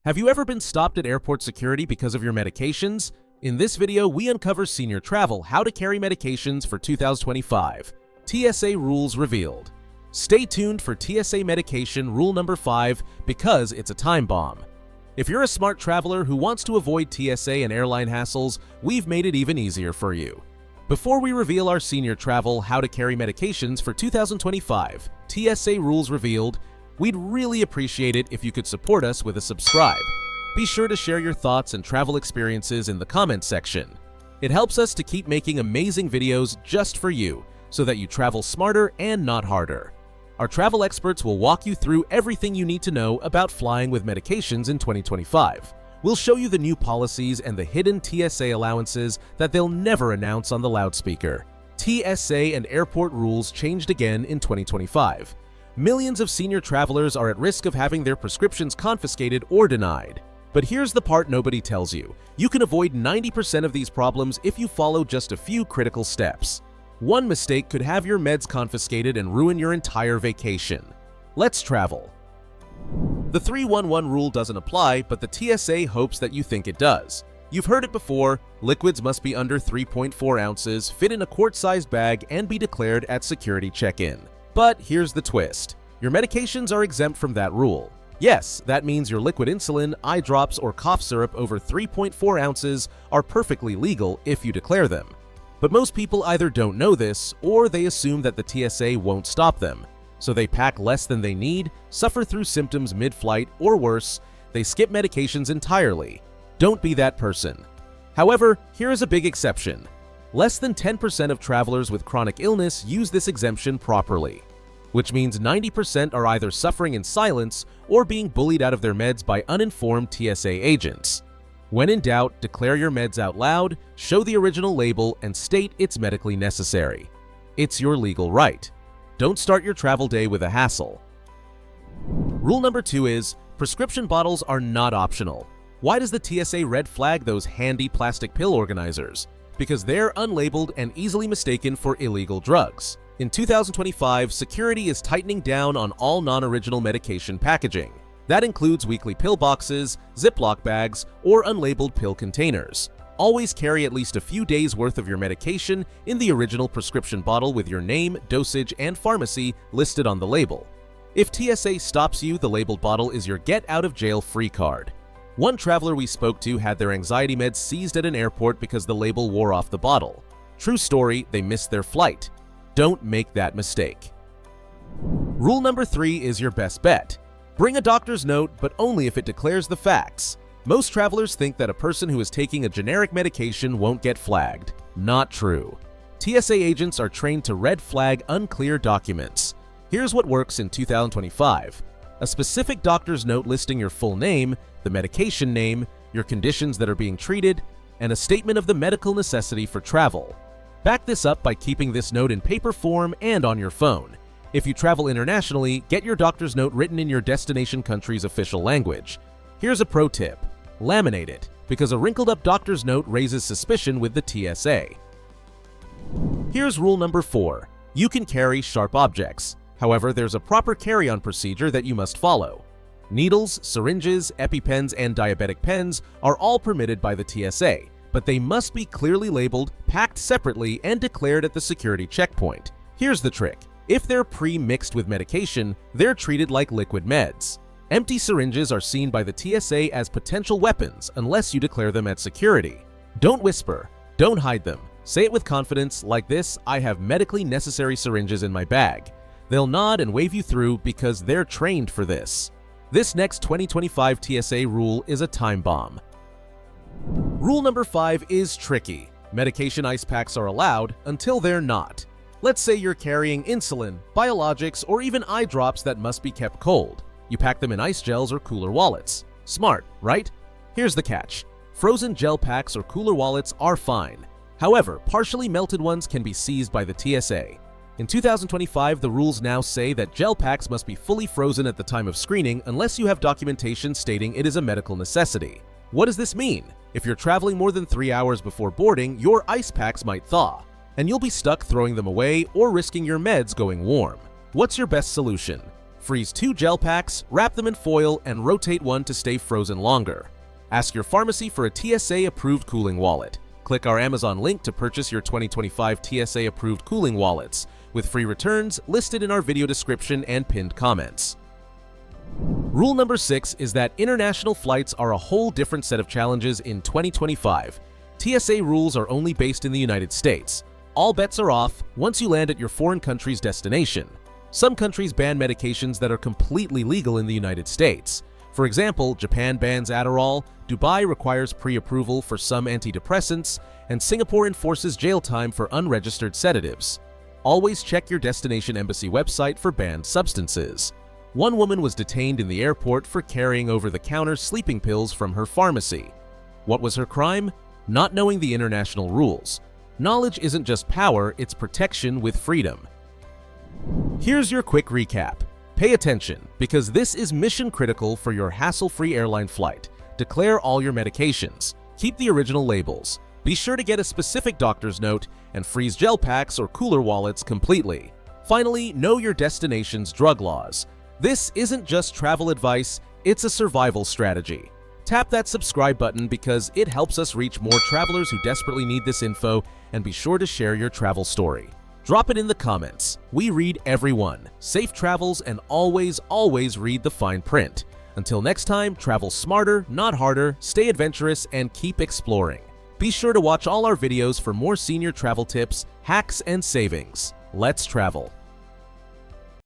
Have you ever been stopped at airport security because of your medications? In this video, we uncover senior travel, how to carry medications for 2025. TSA rules revealed. Stay tuned for TSA medication rule number 5 because it's a time bomb. If you're a smart traveler who wants to avoid TSA and airline hassles, we've made it even easier for you. Before we reveal our senior travel, how to carry medications for 2025, TSA rules revealed, we'd really appreciate it if you could support us with a subscribe. Be sure to share your thoughts and travel experiences in the comments section. It helps us to keep making amazing videos just for you, so that you travel smarter and not harder. Our travel experts will walk you through everything you need to know about flying with medications in 2025. We'll show you the new policies and the hidden TSA allowances that they'll never announce on the loudspeaker. TSA and airport rules changed again in 2025. Millions of senior travelers are at risk of having their prescriptions confiscated or denied. But here's the part nobody tells you. You can avoid 90% of these problems if you follow just a few critical steps. One mistake could have your meds confiscated and ruin your entire vacation. Let's travel. The 311 rule doesn't apply, but the TSA hopes that you think it does. You've heard it before, liquids must be under 3.4 ounces, fit in a quart-sized bag, and be declared at security check-in. But here's the twist. Your medications are exempt from that rule. Yes, that means your liquid insulin, eye drops, or cough syrup over 3.4 ounces are perfectly legal if you declare them. But most people either don't know this, or they assume that the TSA won't stop them. So they pack less than they need, suffer through symptoms mid-flight, or worse, they skip medications entirely. Don't be that person. However, here is a big exception. Less than 10% of travelers with chronic illness use this exemption properly, which means 90% are either suffering in silence or being bullied out of their meds by uninformed TSA agents. When in doubt, declare your meds out loud, show the original label, and state it's medically necessary. It's your legal right. Don't start your travel day with a hassle. Rule number 2 is, prescription bottles are not optional. Why does the TSA red flag those handy plastic pill organizers? Because they're unlabeled and easily mistaken for illegal drugs. In 2025, security is tightening down on all non-original medication packaging. That includes weekly pill boxes, Ziploc bags, or unlabeled pill containers. Always carry at least a few days' worth of your medication in the original prescription bottle with your name, dosage, and pharmacy listed on the label. If TSA stops you, the labeled bottle is your get-out-of-jail-free card. One traveler we spoke to had their anxiety meds seized at an airport because the label wore off the bottle. True story, they missed their flight. Don't make that mistake. Rule number 3 is your best bet. Bring a doctor's note, but only if it declares the facts. Most travelers think that a person who is taking a generic medication won't get flagged. Not true. TSA agents are trained to red flag unclear documents. Here's what works in 2025. A specific doctor's note listing your full name, the medication name, your conditions that are being treated, and a statement of the medical necessity for travel. Back this up by keeping this note in paper form and on your phone. If you travel internationally, get your doctor's note written in your destination country's official language. Here's a pro tip. Laminate it, because a wrinkled-up doctor's note raises suspicion with the TSA. Here's rule number 4. You can carry sharp objects. However, there's a proper carry-on procedure that you must follow. Needles, syringes, EpiPens, and diabetic pens are all permitted by the TSA, but they must be clearly labeled, packed separately, and declared at the security checkpoint. Here's the trick. If they're pre-mixed with medication, they're treated like liquid meds. Empty syringes are seen by the TSA as potential weapons unless you declare them at security. Don't whisper. Don't hide them. Say it with confidence like this: I have medically necessary syringes in my bag. They'll nod and wave you through because they're trained for this. This next 2025 TSA rule is a time bomb. Rule number 5 is tricky. Medication ice packs are allowed until they're not. Let's say you're carrying insulin, biologics, or even eye drops that must be kept cold. You pack them in ice gels or cooler wallets. Smart, right? Here's the catch. Frozen gel packs or cooler wallets are fine. However, partially melted ones can be seized by the TSA. In 2025, the rules now say that gel packs must be fully frozen at the time of screening unless you have documentation stating it is a medical necessity. What does this mean? If you're traveling more than 3 hours before boarding, your ice packs might thaw, and you'll be stuck throwing them away or risking your meds going warm. What's your best solution? Freeze 2 gel packs, wrap them in foil, and rotate one to stay frozen longer. Ask your pharmacy for a TSA-approved cooling wallet. Click our Amazon link to purchase your 2025 TSA-approved cooling wallets, with free returns listed in our video description and pinned comments. Rule number 6 is that international flights are a whole different set of challenges in 2025. TSA rules are only based in the United States. All bets are off once you land at your foreign country's destination. Some countries ban medications that are completely legal in the United States. For example, Japan bans Adderall, Dubai requires pre-approval for some antidepressants, and Singapore enforces jail time for unregistered sedatives. Always check your destination embassy website for banned substances. One woman was detained in the airport for carrying over-the-counter sleeping pills from her pharmacy. What was her crime? Not knowing the international rules. Knowledge isn't just power, it's protection with freedom. Here's your quick recap. Pay attention, because this is mission critical for your hassle-free airline flight. Declare all your medications. Keep the original labels. Be sure to get a specific doctor's note and freeze gel packs or cooler wallets completely. Finally, know your destination's drug laws. This isn't just travel advice, it's a survival strategy. Tap that subscribe button because it helps us reach more travelers who desperately need this info, and be sure to share your travel story. Drop it in the comments. We read every one. Safe travels, and always, always read the fine print. Until next time, travel smarter, not harder, stay adventurous, and keep exploring. Be sure to watch all our videos for more senior travel tips, hacks, and savings. Let's travel.